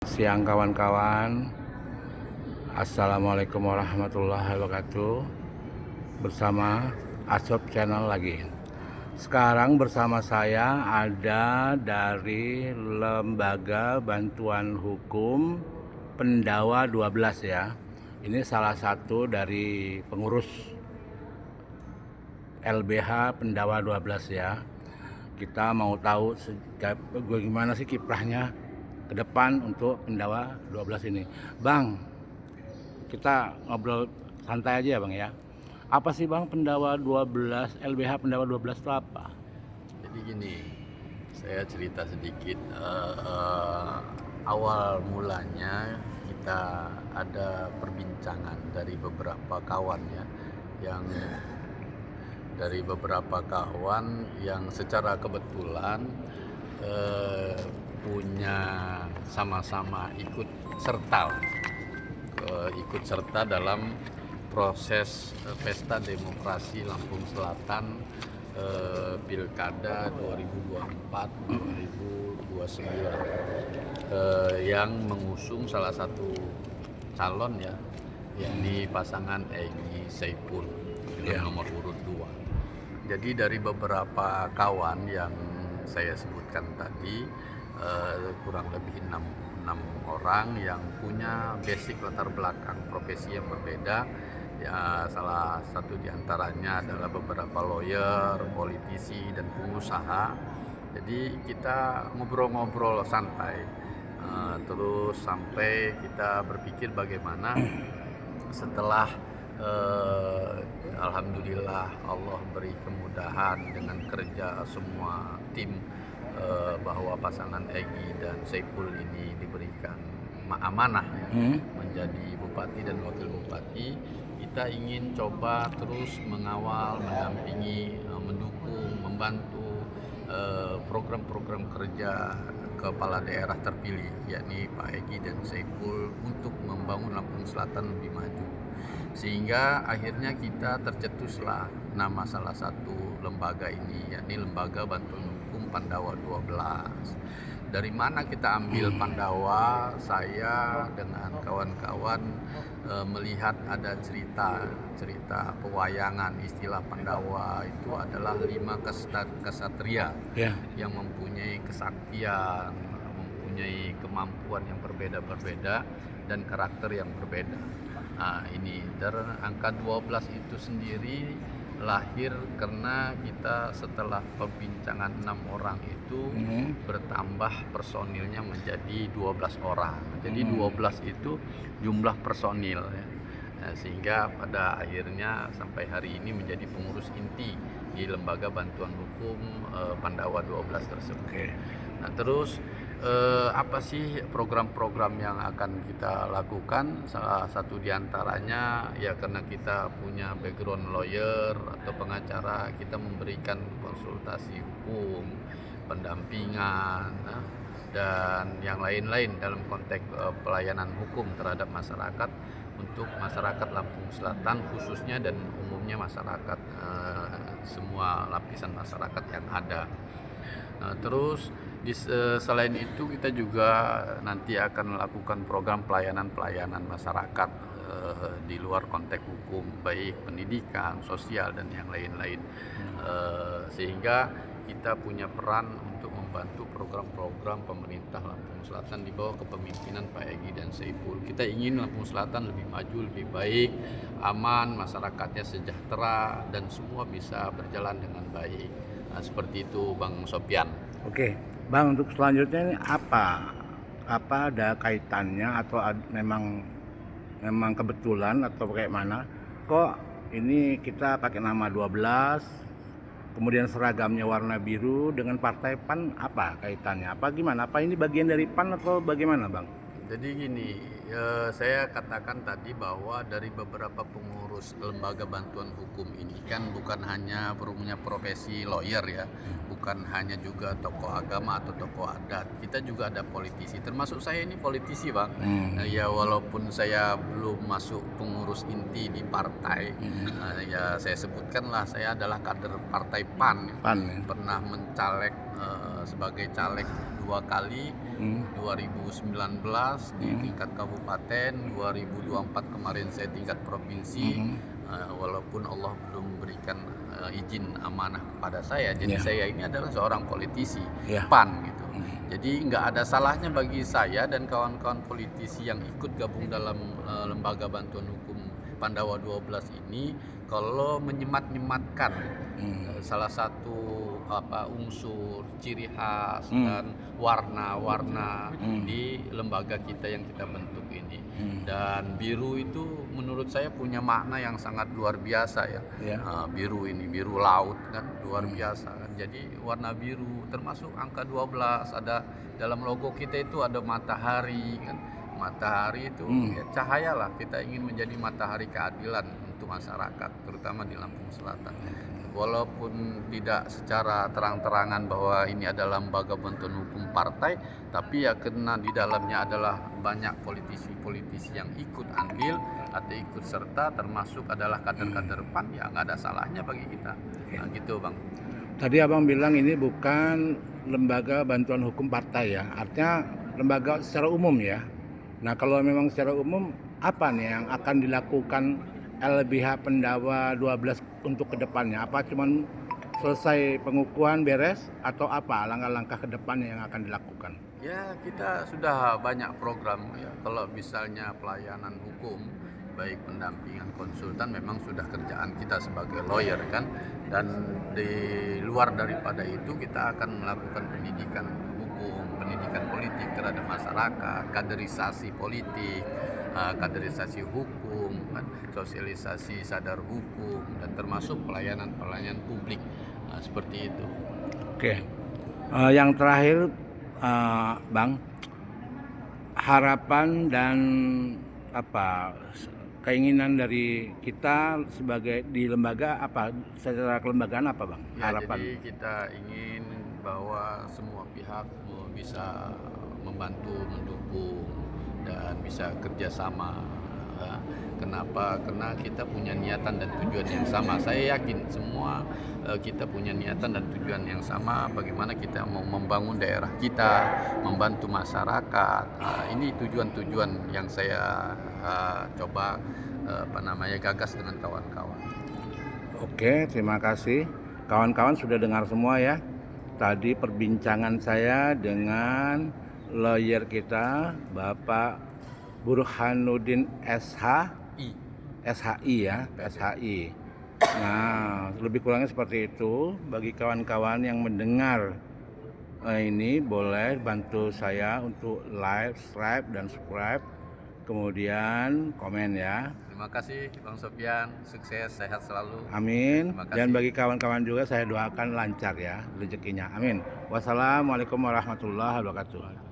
Siang kawan-kawan. Assalamualaikum warahmatullahi wabarakatuh. Bersama Asob Channel lagi. Sekarang bersama saya ada dari Lembaga Bantuan Hukum Pendawa 12 ya. Ini salah satu dari pengurus LBH Pendawa 12 ya. Kita mau tahu bagaimana sih kiprahnya ke depan untuk Pendawa 12 ini. Bang, kita ngobrol santai aja ya Bang ya. Apa sih Bang Pendawa 12, LBH Pendawa 12 itu apa? Jadi gini, saya cerita sedikit. Awal mulanya kita ada perbincangan dari beberapa kawan ya, yang secara kebetulan punya sama-sama ikut serta dalam proses pesta demokrasi Lampung Selatan Pilkada 2024-2029 yang mengusung salah satu calon ya, yakni pasangan Egy Saipul dengan nomor urut 2. Jadi dari beberapa kawan yang saya sebutkan tadi, kurang lebih 6 orang yang punya basic latar belakang profesi yang berbeda ya. Salah satu diantaranya adalah beberapa lawyer, politisi, dan pengusaha. Jadi kita ngobrol-ngobrol santai, terus sampai kita berpikir bagaimana setelah alhamdulillah Allah beri kemudahan dengan kerja semua tim, bahwa pasangan Egy dan Saipul ini diberikan amanah ya, menjadi bupati dan wakil bupati. Kita ingin coba terus mengawal, mendampingi, mendukung, membantu program-program kerja kepala daerah terpilih, yakni Pak Egy dan Saipul, untuk membangun Lampung Selatan lebih maju. Sehingga akhirnya kita tercetuslah nama salah satu lembaga ini, yakni Lembaga Bantuan Hukum Pandawa 12. Dari mana kita ambil Pandawa? Saya dengan kawan-kawan melihat ada cerita pewayangan. Istilah Pandawa itu adalah 5 kesatria yang mempunyai kesaktian, mempunyai kemampuan yang berbeda-berbeda dan karakter yang berbeda. Nah, ini dari angka 12 itu sendiri lahir karena kita setelah perbincangan 6 orang itu bertambah personilnya menjadi 12 orang. Jadi 12 itu jumlah personil ya. Nah, sehingga pada akhirnya sampai hari ini menjadi pengurus inti di Lembaga Bantuan Hukum Pandawa 12 tersebut. Nah, terus apa sih program-program yang akan kita lakukan? Salah satu diantaranya ya, karena kita punya background lawyer atau pengacara, kita memberikan konsultasi hukum, pendampingan, dan yang lain-lain dalam konteks pelayanan hukum terhadap masyarakat, untuk masyarakat Lampung Selatan khususnya, dan umumnya masyarakat, semua lapisan masyarakat yang ada. Nah, terus selain itu kita juga nanti akan melakukan program pelayanan masyarakat di luar konteks hukum, baik pendidikan, sosial, dan yang lain-lain. Sehingga kita punya peran untuk membantu program-program pemerintah Lampung Selatan di bawah kepemimpinan Pak Egy dan Saipul. Kita ingin Lampung Selatan lebih maju, lebih baik, aman, masyarakatnya sejahtera, dan semua bisa berjalan dengan baik. Nah, seperti itu Bang Sopyan. Oke, Bang, untuk selanjutnya ini apa ada kaitannya atau memang kebetulan atau kayak mana? Kok ini kita pakai nama 12, kemudian seragamnya warna biru dengan partai PAN, apa kaitannya? Apa gimana? Apa ini bagian dari PAN atau bagaimana, Bang? Jadi gini, saya katakan tadi bahwa dari beberapa pengurus lembaga bantuan hukum ini kan bukan hanya punya profesi lawyer ya, bukan hanya juga tokoh agama atau tokoh adat, kita juga ada politisi, termasuk saya ini politisi Bang. Ya walaupun saya belum masuk pengurus inti di partai, ya saya sebutkanlah saya adalah kader partai PAN, PAN ya? pernah mencaleg sebagai caleg 2 kali, 2019 di tingkat kabupaten, 2024 kemarin saya tingkat provinsi. Walaupun Allah belum berikan izin amanah kepada saya, jadi saya ini adalah seorang politisi PAN gitu. Jadi nggak ada salahnya bagi saya dan kawan-kawan politisi yang ikut gabung dalam lembaga bantuan hukum Pandawa 12 ini kalau menyemat-nyematkan salah satu unsur ciri khas dan warna-warna di lembaga kita yang kita bentuk ini. Dan biru itu menurut saya punya makna yang sangat luar biasa ya. Biru ini biru laut kan luar biasa kan. Jadi warna biru termasuk angka 12, ada dalam logo kita itu ada matahari kan. Matahari itu ya, cahaya lah, kita ingin menjadi matahari keadilan untuk masyarakat terutama di Lampung Selatan. Walaupun tidak secara terang-terangan bahwa ini adalah lembaga bantuan hukum partai, tapi ya karena di dalamnya adalah banyak politisi-politisi yang ikut andil atau ikut serta, termasuk adalah kader-kader PAN, ya nggak ada salahnya bagi kita. Nah, gitu Bang. Tadi Abang bilang ini bukan lembaga bantuan hukum partai ya, artinya lembaga secara umum ya. Nah kalau memang secara umum apa nih yang akan dilakukan LBH Pandawa 12 untuk kedepannya? Apa cuman selesai pengukuhan beres atau apa langkah-langkah kedepannya yang akan dilakukan? Ya kita sudah banyak program ya. Kalau misalnya pelayanan hukum, baik pendampingan konsultan memang sudah kerjaan kita sebagai lawyer kan. Dan di luar daripada itu kita akan melakukan pendidikan hukum, pendidikan politik terhadap masyarakat, kaderisasi politik, kaderisasi hukum, kan, sosialisasi sadar hukum, dan termasuk pelayanan publik seperti itu. Oke, yang terakhir Bang, harapan dan keinginan dari kita sebagai di lembaga apa secara kelembagaan apa Bang? Ya, Harapan. jadi kita ingin bahwa semua pihak bisa membantu, mendukung, dan bisa kerjasama. Kenapa? Karena kita punya niatan dan tujuan yang sama. Saya yakin semua kita punya niatan dan tujuan yang sama. Bagaimana kita mau membangun daerah kita, membantu masyarakat. Ini tujuan-tujuan yang saya coba gagas dengan kawan-kawan. Oke, terima kasih. Kawan-kawan sudah dengar semua ya. Tadi perbincangan saya dengan lawyer kita, Bapak Burhanuddin SHI ya, SHI. Nah, lebih kurangnya seperti itu. Bagi kawan-kawan yang mendengar ini boleh bantu saya untuk like, subscribe, dan subscribe. Kemudian komen ya. Terima kasih Bang Sofyan, sukses, sehat selalu. Amin. Dan bagi kawan-kawan juga saya doakan lancar ya rezekinya. Amin. Wassalamualaikum warahmatullahi wabarakatuh.